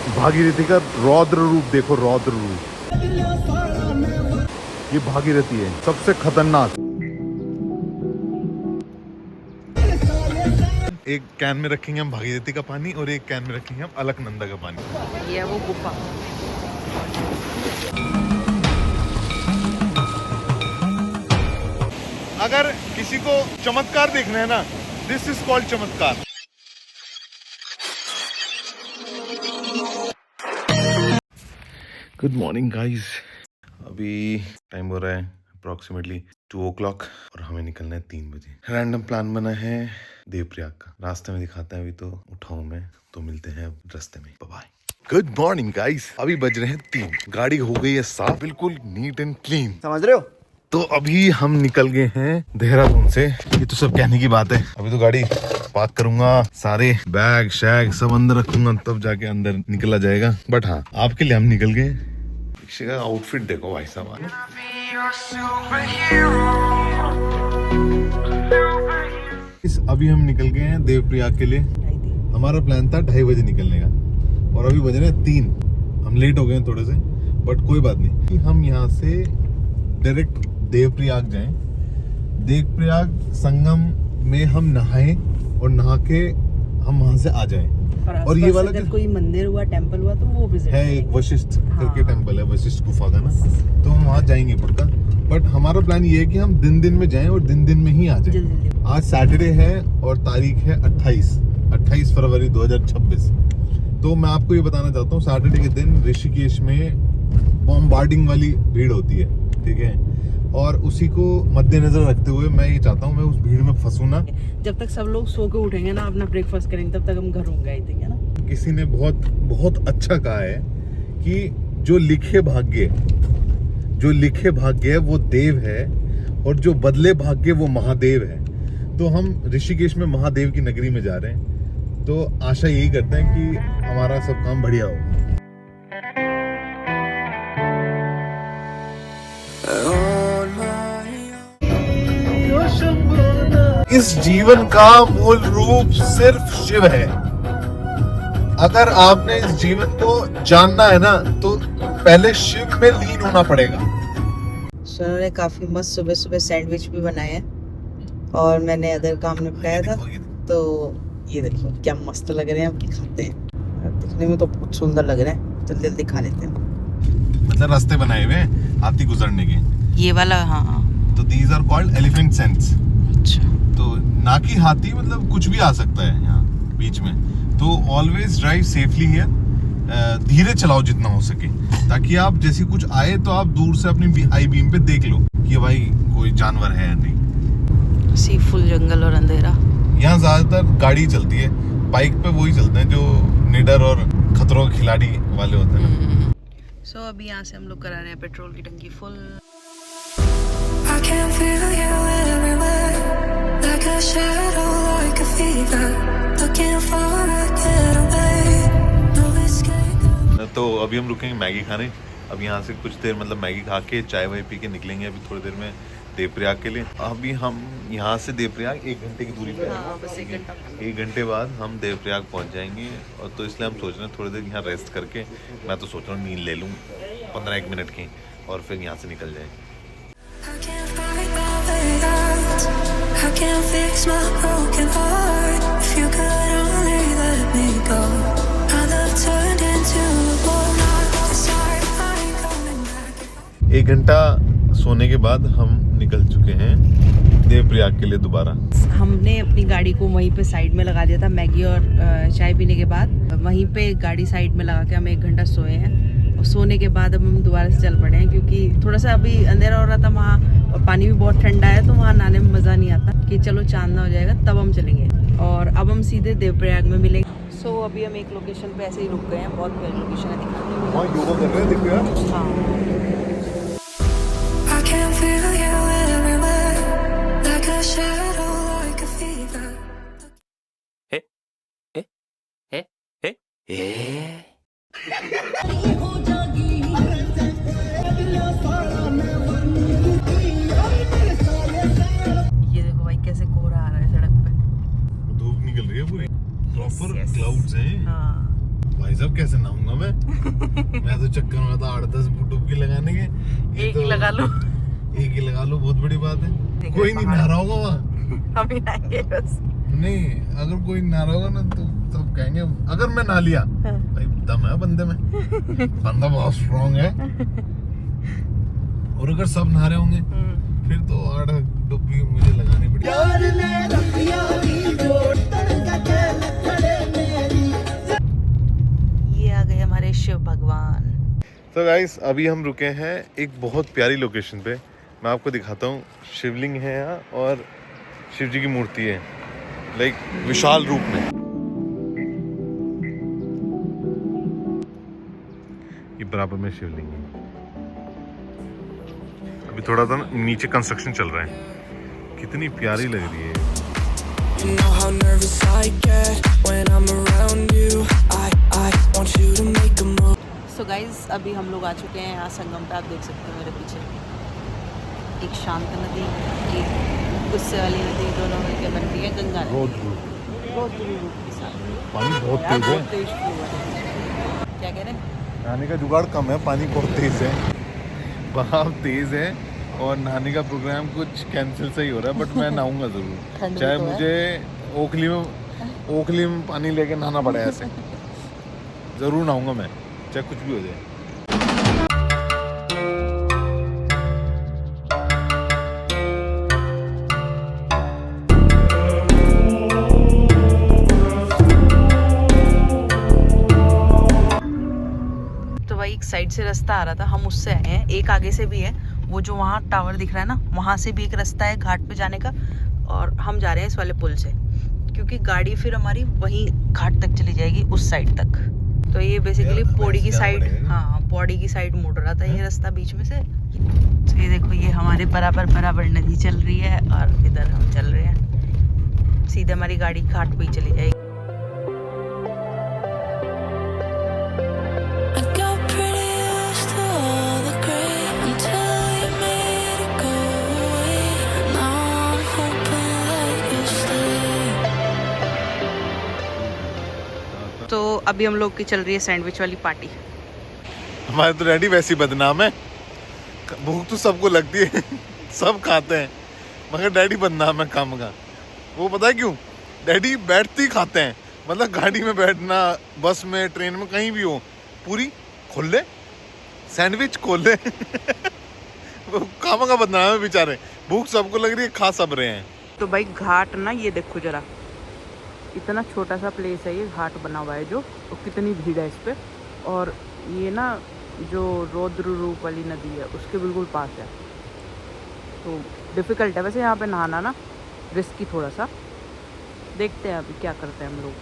भागीरथी का रौद्र रूप देखो, रौद्र रूप। ये भागीरथी है सबसे खतरनाक। एक कैन में रखेंगे हम भागीरथी का पानी और एक कैन में रखेंगे हम अलकनंदा का पानी। ये वो गुफा। अगर किसी को चमत्कार देखना है ना, दिस इज कॉल्ड चमत्कार। Good morning guys. अभी टाइम हो रहा है अप्रोक्सीमेटली 2 o'clock और हमें निकलना है 3 बजे। रैंडम प्लान बना है देवप्रयाग का, रास्ते में दिखाते हैं। अभी तो उठाऊं मैं, तो मिलते हैं रास्ते में। Bye bye. Good morning guys. अभी बज रहे हैं 3, गाड़ी हो गई है साफ, बिल्कुल नीट एंड क्लीन, समझ रहे हो। तो अभी हम निकल गए हैं देहरादून से। ये तो सब कहने की बात है, अभी तो गाड़ी पार्क करूंगा, सारे बैग शैग सब अंदर रखूंगा, तब जाके अंदर निकला जाएगा। बट हाँ, आपके लिए हम निकल गए। का आउटफिट देखो भाई साहब। अभी हम निकल गए हैं देवप्रयाग के लिए। हमारा प्लान था 2:30 बजे निकलने का और अभी बज रहे हैं 3। हम लेट हो गए हैं थोड़े से, बट कोई बात नहीं। हम यहाँ से डायरेक्ट देवप्रयाग जाएं। देवप्रयाग संगम में हम नहाएं और नहा के हम वहां से आ जाएं। और ये वाला अगर कोई मंदिर हुआ, टेंपल हुआ, तो वो विजिट है। एक वशिष्ठ करके टेंपल है, वशिष्ठ गुफा का ना, तो हम वहाँ जाएंगे पक्का। बट हमारा प्लान ये है कि हम दिन में जाएं और दिन में ही आ जाएं। आज सैटरडे है और तारीख है 28 फरवरी 2026। तो मैं आपको ये बताना चाहता हूँ, सैटरडे के दिन ऋषिकेश में बॉम्बार्डिंग वाली भीड़ होती है, ठीक है। और उसी को मद्देनजर रखते हुए मैं ये चाहता हूँ मैं उस भीड़ में फंसूं ना। जब तक सब लोग सो के उठेंगे ना, अपना ब्रेकफास्ट करेंगे, तब तक हम घर होंगे आई थिंक, है ना। किसी ने बहुत अच्छा कहा है कि जो लिखे भाग्य है वो देव है और जो बदले भाग्य वो महादेव है। तो हम ऋषिकेश में महादेव की नगरी में जा रहे हैं, तो आशा यही करते हैं कि हमारा सब काम बढ़िया हो। इस जीवन का मूल रूप सिर्फ शिव है। अगर आपने इस जीवन को जानना है ना, तो पहले शिव में लीन होना पड़ेगा। सोनू ने काफी मस्त सुबह सुबह सैंडविच भी बनाए हैं और मैंने अदर काम निपटाया था। तो ये देखो क्या मस्त लग रहे हैं, आपकी खाते हैं। दिखने में तो बहुत सुंदर लग रहे हैं, जल्दी जल्दी खा लेते हैं। मतलब रास्ते बनाए हुए हैं हाथी गुजरने के, ये वाला। हाँ, तो these are called elephant sense. अच्छा। तो ना कि हाथी, मतलब कुछ भी आ सकता है यहाँ बीच में। तो ऑलवेज ड्राइव सेफली हियर। धीरे चलाओ जितना हो सके, ताकि आप जैसे कुछ आए तो आप दूर से अपनी आई बीम पे देख लो कि भाई कोई जानवर है या नहीं। सी फुल जंगल और अंधेरा। यहाँ ज्यादातर गाड़ी चलती है, बाइक पे वही चलते हैं जो निडर और खतरों के खिलाड़ी वाले होते हैं। सो अभी यहाँ से हम लोग करा रहे हैं पेट्रोल की टंकी full. I can feel you everywhere, like a shadow, like a fever, looking for a getaway, no escape. तो अभी हम रुकेंगे मैगी खाने। अब यहाँ से कुछ देर मतलब मैगी खा के चाय वाय पी के निकलेंगे अभी थोड़ी देर में देवप्रयाग के लिए। अभी हम यहाँ से देवप्रयाग 1 घंटे की दूरी पे है। बस 1 घंटा। 1 घंटे बाद हम देवप्रयाग पहुँच जाएंगे। और तो इसलिए हम सोच रहे हैं थोड़ी देर यहाँ रेस्ट करके, मैं तो सोच रहा हूँ नींद ले लूँ 15-1 मिनट की, और फिर यहाँ से निकल जाएंगे। I can't fight my way out, I can't fix my broken heart. If you could only let me go, I'd have turned into a ball. Sorry, I ain't coming back. 1 घंटा सोने के बाद हम निकल चुके हैं देवप्रयाग के लिए दोबारा। हमने अपनी गाड़ी को वहीं पे साइड में लगा दिया था मैगी और चाय पीने के बाद। वहीं पे गाड़ी साइड में लगा के हम 1 घंटा सोए हैं और सोने के बाद अब हम दोबारा से चल पड़े हैं, क्योंकि थोड़ा सा अभी अंधेरा हो रहा था वहाँ और पानी भी बहुत ठंडा है, तो वहाँ नहाने में मज़ा नहीं आता कि चलो चांदना हो जाएगा तब हम चलेंगे। और अब हम सीधे देवप्रयाग में मिलेंगे। सो अभी हम एक लोकेशन पे ऐसे ही रुक गए हैं, बहुत प्यारी लोकेशन है दिखाने में। वहाँ योगा कर रहे हैं देवप्रयाग। हाँ, I can feel you everywhere, like a shadow, like a fever. ये देखो भाई कैसे कोहरा आ रहा है सड़क पे। धूप निकल रही है पूरी, प्रॉपर क्लाउड्स हैं। हाँ, भाई साहब कैसे नहाऊंगा मैं तो चक्कर में था 8-10 डुबकी लगाने के। एक ही लगा लो, एक ही लगा लो, बहुत बड़ी बात है। कोई नहीं नहा रहा होगा वहाँ, हम ही नहाएंगे बस। नहीं अगर कोई नहा रहा होगा ना तो सब कहेंगे, अगर मैं नहा लिया भाई दम है बंदे में, बंदा बहुत स्ट्रॉन्ग है। और अगर सब नहा रहे होंगे फिर तो 8 डुबकी मुझे लगानी पड़ेगी। ये आ गए हमारे शिव भगवान। तो गाइस अभी हम रुके हैं एक बहुत प्यारी लोकेशन पे, मैं आपको दिखाता हूँ। शिवलिंग है यहाँ और शिव जी की मूर्ति है, लाइक विशाल रूप में। ये बराबर में शिवलिंग है। अभी थोड़ा सा नीचे कंस्ट्रक्शन चल रहा है, कितनी प्यारी लग रही है। You know how nervous I get when I'm around you. I want you to make a move. So guys अभी हम लोग आ चुके हैं यहाँ संगम पे। आप देख सकते हो मेरे पीछे एक शांत नदी, एक गुस्से वाली नदी, दोनों मिलकर बनती है गंगा नदी। रौद्र रूप के साथ पानी बहुत यार, तेज है। बहुत तेज flow है। क्या कह रहे हैं? नहाने का जुगाड़ कम है, पानी बहुत तेज है, बहाव तेज है और नहाने का प्रोग्राम कुछ कैंसिल से ही हो रहा है। बट मैं नहाऊंगा जरूर, ठंड चाहे भी तो है। मुझे ओखली में पानी लेके नहाना पड़े, ऐसे जरूर नहाऊंगा मैं, चाहे कुछ भी हो जाए। तो भाई एक साइड से रास्ता आ रहा था, हम उससे आए हैं। एक आगे से भी है, वो जो वहाँ टावर दिख रहा है ना, वहाँ से भी एक रास्ता है घाट पे जाने का। और हम जा रहे हैं इस वाले पुल से, क्योंकि गाड़ी फिर हमारी वहीं घाट तक चली जाएगी, उस साइड तक। तो ये बेसिकली पौड़ी की साइड, हाँ पौड़ी की साइड मुड़ रहा था ये रास्ता बीच में से। तो ये देखो, ये हमारे बराबर बराबर नदी चल रही है और इधर हम चल रहे हैं। सीधे हमारी गाड़ी घाट पे ही चली जाएगी। I got pretty used to all the gray until you made it go away. Now I'm hoping that you'll stay. तो अभी हम लोग की चल रही है सैंडविच वाली पार्टी। हमारे तो डैडी वैसी बदनाम है, भूख तो सबको लगती है सब खाते हैं, मगर डैडी बदनाम है काम का। वो पता है क्यों? डैडी बैठते ही खाते हैं, मतलब गाड़ी में बैठना, बस में, ट्रेन में, कहीं भी हो, पूरी खोल ले, सैंडविच खोल ले वो काम का बदनाम है बेचारे, भूख सबको लग रही है, खा सब रहे हैं। तो भाई घाट ना, ये देखो जरा, इतना छोटा सा प्लेस है ये, घाट बना हुआ है जो, तो कितनी भीड़ है इस पे। और ये ना जो रौद्र रूप वाली नदी है उसके बिल्कुल पास है, तो डिफ़िकल्ट है वैसे यहाँ पे नहाना ना, रिस्की थोड़ा सा। देखते हैं अभी क्या करते हैं हम लोग।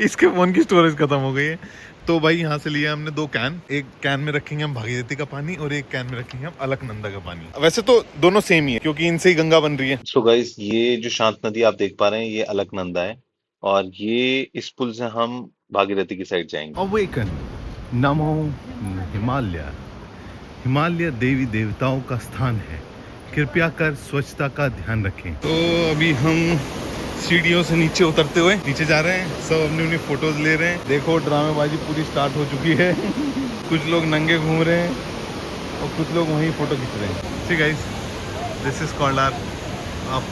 इसके फोन की स्टोरेज खत्म हो गई है, तो भाई यहाँ से लिया हमने 2 कैन। एक कैन में रखेंगे हम भागीरथी का पानी और एक कैन में रखेंगे हम अलकनंदा का पानी। वैसे तो दोनों सेम ही है क्योंकि इनसे ही गंगा बन रही है। सो गाइस, ये जो शांत नदी आप देख पा रहे हैं ये अलकनंदा है और ये इस पुल से हम भागीरथी की साइड जाएंगे। अवेकन नमो हिमालय। हिमालय देवी देवताओं का स्थान है, कृपया कर स्वच्छता का ध्यान रखें। तो अभी हम सीढ़ियों से नीचे उतरते हुए नीचे जा रहे हैं, सब अपनी अपनी फोटोज ले रहे हैं। देखो ड्रामेबाजी पूरी स्टार्ट हो चुकी है कुछ लोग नंगे घूम रहे हैं और कुछ लोग वहीं फोटो खींच रहे हैं। ठीक guys, this is called our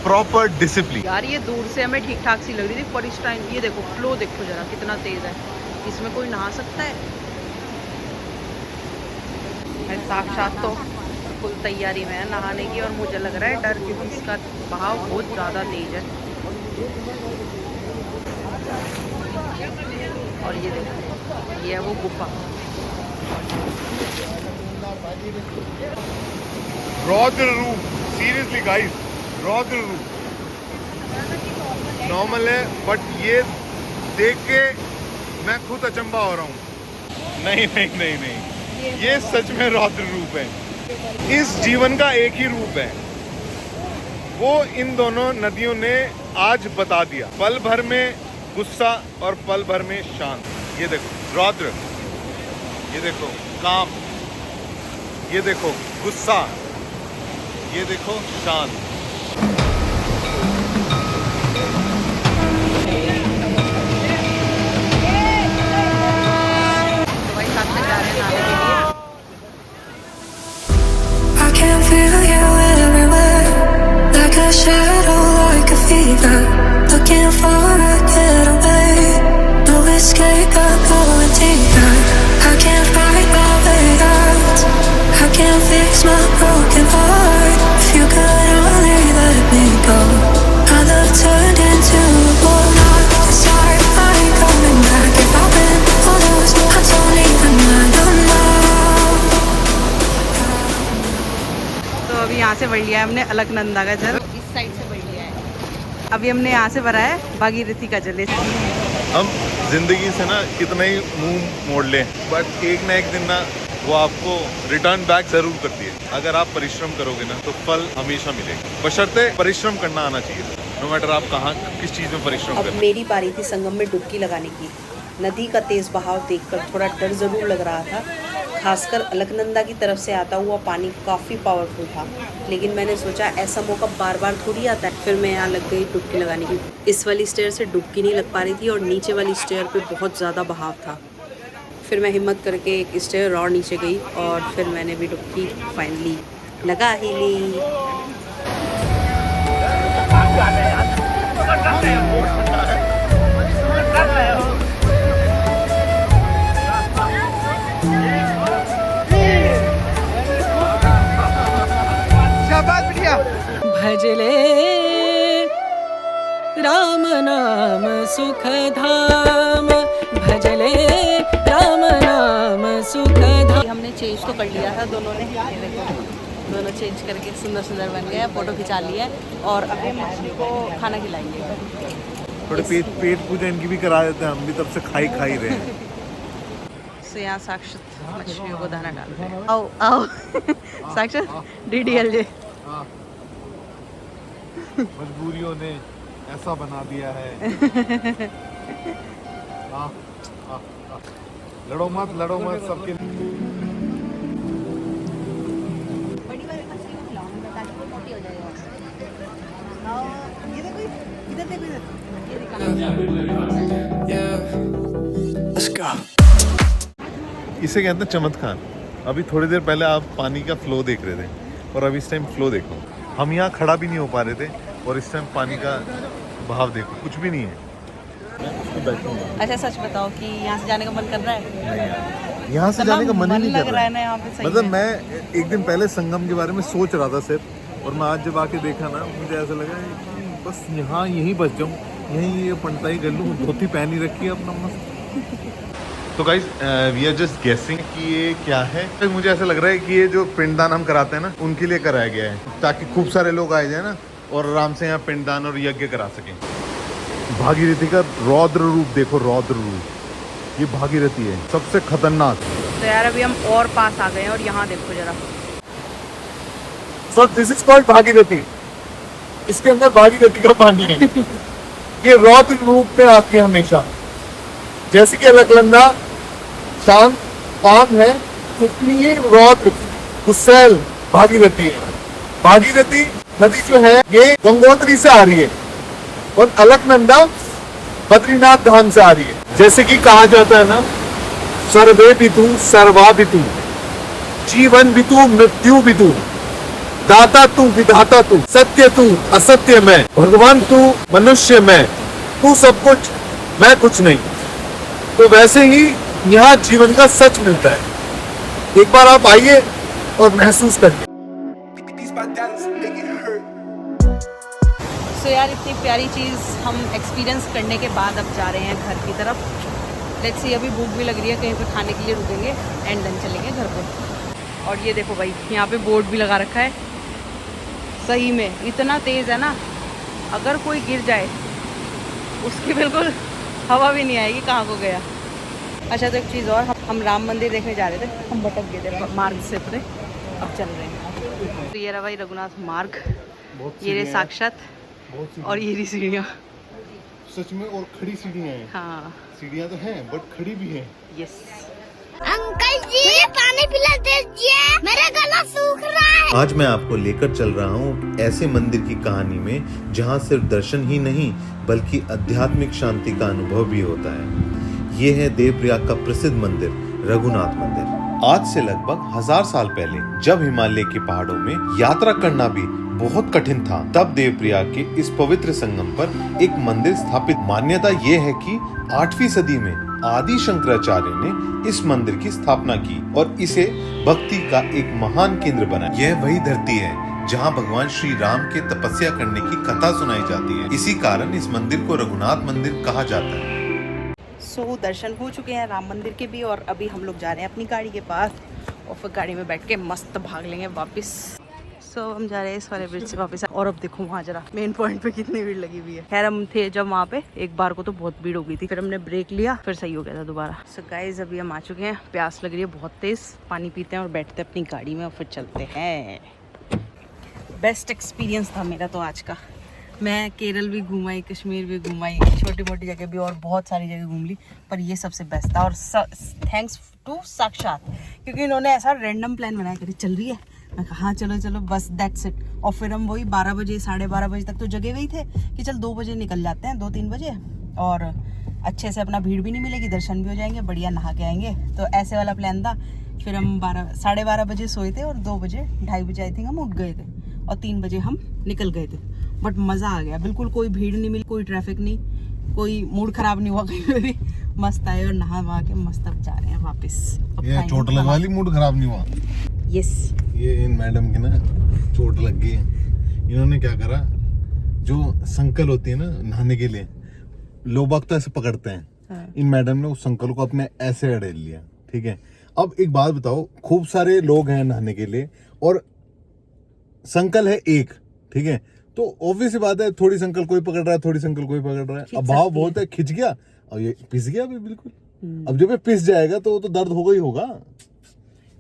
proper discipline. यार ये दूर से हमें ठीक ठाक सी लग रही थी, पर इस टाइम ये देखो फ्लो देखो जरा कितना तेज है, इसमें कोई नहा सकता है? मैं साक्षात तो फुल तैयारी में है नहाने की, और मुझे लग रहा है डर, क्योंकि इसका बहाव बहुत ज़्यादा तेज है। और ये देखो, ये है वो गुफा। रौद्र रूप, सीरियसली गाइस, रौद्र रूप। नॉर्मल है बट ये देख के मैं खुद अचंभा हो रहा हूँ। नहीं नहीं नहीं नहीं, ये सच में रौद्र रूप है, इस जीवन का एक ही रूप है, वो इन दोनों नदियों ने आज बता दिया। पल भर में गुस्सा और पल भर में शांत। ये देखो रौद्र, ये देखो काम, ये देखो गुस्सा, ये देखो शांत। भर लिया है हमने अलकनंदा का जल, इस साइड से भर लिया है। अभी हमने यहाँ से भरा है भागीरथी का जल। हम जिंदगी से ना कितना ही मुंह मोड़ लें, बट एक ना एक दिन ना वो आपको रिटर्न बैक जरूर करती है। अगर आप परिश्रम करोगे ना तो फल हमेशा मिलेगा, बशर्ते परिश्रम करना आना चाहिए, नो मैटर आप कहाँ किस चीज़ में परिश्रम अब करें। मेरी बारी थी संगम में डुबकी लगाने की। नदी का तेज बहाव देखकर थोड़ा डर जरूर लग रहा था, खासकर अलकनंदा की तरफ से आता हुआ पानी काफ़ी पावरफुल था। लेकिन मैंने सोचा ऐसा मौका बार बार थोड़ी आता है। फिर मैं यहाँ लग गई डुबकी लगाने की। इस वाली स्टेयर से डुबकी नहीं लग पा रही थी और नीचे वाली स्टेयर पे बहुत ज़्यादा बहाव था। फिर मैं हिम्मत करके एक स्टेयर और नीचे गई और फिर मैंने भी डुबकी फाइनली लगा ही ली। भजले राम नाम सुख धाम, भजले राम नाम सुख धाम। हमने चेंज तो कर लिया था दोनों ने, ये देखो दोनों चेंज करके सुंदर सुंदर बन गए, फोटो खिंचा लिया और अभी मछली को खाना खिलाएंगे। थोड़े पेट पूजा इनकी भी करा देते हैं, हम भी तब से खाई रहे हैं। तो यहाँ साक्षात मछलियों को दाना डाल रहे हैं। आओ आओ साक्षात DDLJ। मजबूरियों ने ऐसा बना दिया है। लड़ो मत सबके। बड़ी वाली मछली को खिलाओ ताकि वो मोटी हो जाएगी। ये देखो इधर देखो इधर, ये Yeah, let's go. इसे कहते हैं चमत्कार। अभी थोड़ी देर पहले आप पानी का फ्लो देख रहे थे और अभी इस टाइम फ्लो देखो। हम यहाँ खड़ा भी नहीं हो पा रहे थे और इस टाइम पानी का बहाव देखो, कुछ भी नहीं है। अच्छा सच बताओ कि यहाँ से जाने का मन कर रहा है? यहाँ से जाने का मन ही नहीं लग कर रहा रहा है ना यहाँ पे सही मतलब में। मैं एक दिन पहले संगम के बारे में सोच रहा था सिर्फ, और मैं आज जब आके देखा ना मुझे ऐसा लगा कि बस यहाँ यहीं बच जाऊँ, यहीं ये पंटाई कर लूँ, धोती पहनी रखी है अपना मस्त। तो guys we are just guessing कि ये क्या है। तो मुझे ऐसा लग रहा है कि ये जो पिंडदान हम कराते हैं ना उनके लिए कराया गया है, ताकि खूब सारे लोग आए जाए ना और आराम से यहाँ पिंडदान और यज्ञ करा सकें। भागीरथी का रौद्र रूप देखो, रौद्र रूप। ये भागीरथी है सबसे खतरनाक। तो यार अभी हम और पास आ गए हैं और यहाँ देखो जरा। So this is called Bhagirathi. इसके अंदर भागीरथी का पानी है। ये रौद्र रूप में आती है हमेशा। जैसे कि अलकनंदा शांत पान है, इसलिए रौद्र गुस्सैल भागीरथी है। भागीरथी नदी जो है ये गंगोत्री से आ रही है और अलकनंदा बद्रीनाथ धाम से आ रही है। जैसे कि कहा जाता है ना, सर्वे बितु सर्वा बितु, जीवन बितु मृत्यु बितु, दाता तू विधाता तू, सत्य तू असत्य मैं, भगवान तू मनुष्य मैं, तू सब कुछ मैं कुछ नहीं। तो वैसे ही यहाँ जीवन का सच मिलता है। एक बार आप आइए और महसूस करिए। सो यार इतनी प्यारी चीज़ हम एक्सपीरियंस करने के बाद अब जा रहे हैं घर की तरफ। लेट्स सी, अभी भूख भी लग रही है, कहीं पे खाने के लिए रुकेंगे एंड देन चलेंगे घर पे। और ये देखो भाई यहाँ पे बोर्ड भी लगा रखा है। सही में इतना तेज़ है ना, अगर कोई गिर जाए उसकी बिल्कुल हवा भी नहीं आएगी कहाँ को गया। अच्छा तो एक चीज़ और, हम राम मंदिर देखने जा रहे थे, हम भटक गए थे मार्ग से थे, अब चल रहे हैं। तो ये रहा भाई रघुनाथ मार्ग, ये रहे साक्षात, और ये रही सीढ़ियाँ। सच में, और खड़ी सीढ़ियाँ हैं। हाँ सीढ़ियाँ तो हैं बट खड़ी भी हैं। यस। अंकल जी पानी पिला दीजिए, मेरा गला सूख रहा है। आज मैं आपको लेकर चल रहा हूँ ऐसे मंदिर की कहानी में जहाँ सिर्फ दर्शन ही नहीं बल्कि आध्यात्मिक शांति का अनुभव भी होता है। ये है देवप्रयाग का प्रसिद्ध मंदिर रघुनाथ मंदिर। आज से लगभग 1000 साल पहले जब हिमालय के पहाड़ों में यात्रा करना भी बहुत कठिन था, तब देवप्रयाग के इस पवित्र संगम पर एक मंदिर स्थापित। मान्यता ये है कि 8वीं सदी में आदि शंकराचार्य ने इस मंदिर की स्थापना की और इसे भक्ति का एक महान केंद्र बनाया। यह वही धरती है जहां भगवान श्री राम के तपस्या करने की कथा सुनाई जाती है। इसी कारण इस मंदिर को रघुनाथ मंदिर कहा जाता है। सो दर्शन हो चुके हैं राम मंदिर के भी, और अभी हम लोग जा रहे हैं अपनी गाड़ी के पास और फिर गाड़ी में बैठ के मस्त भाग लेंगे वापस। सो हम जा रहे हैं इस वाले ब्रिज से वापस। और अब देखो वहाँ जरा मेन पॉइंट पे कितनी भीड़ लगी हुई है। खैर हम थे जब वहाँ पे एक बार को तो बहुत भीड़ हो गई थी, फिर हमने ब्रेक लिया, फिर सही हो गया था दोबारा। सो गाइज अभी हम आ चुके हैं, प्यास लग रही है बहुत तेज, पानी पीते हैं और बैठते हैं अपनी गाड़ी में और फिर चलते हैं। बेस्ट एक्सपीरियंस था मेरा तो आज का। मैं केरल भी घुमाई, कश्मीर भी घुमाई, छोटी मोटी जगह भी और बहुत सारी जगह घूम ली, पर ये सबसे बेस्ट था। और थैंक्स टू साक्षात, क्योंकि इन्होंने ऐसा रैंडम प्लान बनाया, करी चल रही है, मैं कहा हाँ चलो चलो बस दैट्स इट। और फिर हम वही 12 बजे 12:30 बजे तक तो जगे हुए ही थे कि चल 2 बजे निकल जाते हैं, 2-3 बजे, और अच्छे से अपना भीड़ भी नहीं मिलेगी, दर्शन भी हो जाएंगे, बढ़िया नहा के आएंगे। तो ऐसे वाला प्लान था। फिर हम 12-12:30 बजे सोए थे और 2 बजे 2:30 बजे आई थिंक हम उठ गए थे और 3 बजे हम निकल गए थे। बट मज़ा आ गया, बिल्कुल कोई भीड़ नहीं मिली, कोई ट्रैफिक नहीं, कोई मूड खराब नहीं हुआ कहीं पे भी। मस्त आए और नहा वहा के मस्त अब जा रहे हैं वापस। ये चोट लगवा ली, मूड खराब नहीं हुआ। यस, ये इन मैडम की ना चोट लग गई है। इन्होंने क्या करा, जो संकल होती है ना नहाने के लिए, लोग बाग तो ऐसे पकड़ते हैं, हाँ। इन मैडम ने उस संकल को अपने ऐसे अड़ेल लिया। ठीक है, अब एक बात बताओ, खूब सारे लोग हैं नहाने के लिए और संकल है एक, ठीक है, तो ऑब्वियस बात है थोड़ी संकल कोई पकड़ रहा है, थोड़ी संकल कोई पकड़ रहा है, अब भाव बहुत है, खिंच गया और ये पिस गया अभी बिल्कुल। अब जब ये पिस जाएगा तो दर्द होगा ही होगा।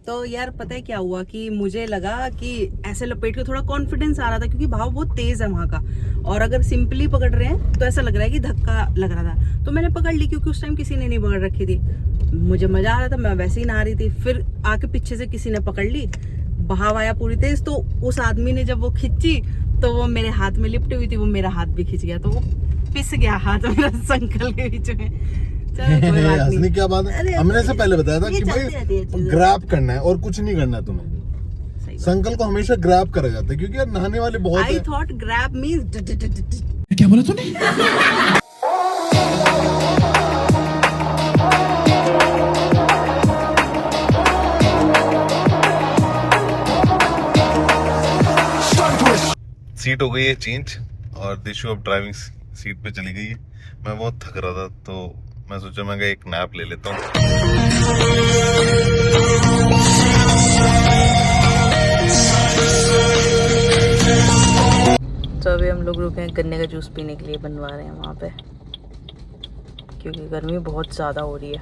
तो यार पता है क्या हुआ कि मुझे लगा कि ऐसे लपेट के थोड़ा कॉन्फिडेंस आ रहा था, क्योंकि भाव बहुत तेज है वहाँ का, और अगर सिंपली पकड़ रहे हैं तो ऐसा लग रहा है कि धक्का लग रहा था, तो मैंने पकड़ ली, क्योंकि उस टाइम किसी ने नहीं पकड़ रखी थी, मुझे मजा आ रहा था, मैं वैसे ही नहा रही थी। फिर आके पीछे से किसी ने पकड़ ली, बहाव आया पूरी तेज, तो उस आदमी ने जब वो खिंची तो वो मेरे हाथ में लिपटी हुई थी, वो मेरा हाथ भी खिंच गया, तो वो पिस गया हाथ मेरा संकल के बीच में। चलो कोई बात हंसने नहीं। क्या बात है, हमने से पहले बताया था ये कि चलती रहती है भाई चीजें। ग्रैब करना है और कुछ नहीं करना है तुम्हें। सही बात। संकल को हमेशा ग्रैब करा जाता है, क्योंकि यार नहाने वाले बहुत I हैं। thought grab means क्या बोला तूने? सीट हो गई है चेंज और दिशु अब ड्राइविंग सीट पे चली गई है। मैं बहुत थक रहा था तो मैं सोचा मैं एक नैप ले लेता हूँ। तो अभी हम लोग रुके हैं, गन्ने का जूस पीने के लिए बनवा रहे हैं वहाँ पे, क्योंकि गर्मी बहुत ज़्यादा हो रही है।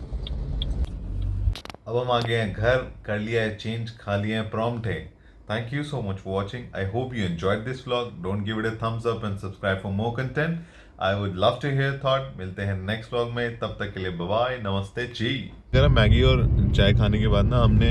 अब हम आ गए हैं घर, कर लिया है चेंज, खा लिया है परोंठे। Thank you so much for watching. I hope you enjoyed this vlog. Don't give it a thumbs up and subscribe for more content. I would love to hear your thought. मिलते हैं next vlog में, तब तक के लिए bye bye, नमस्ते जी। जरा Maggi और चाय खाने के बाद ना हमने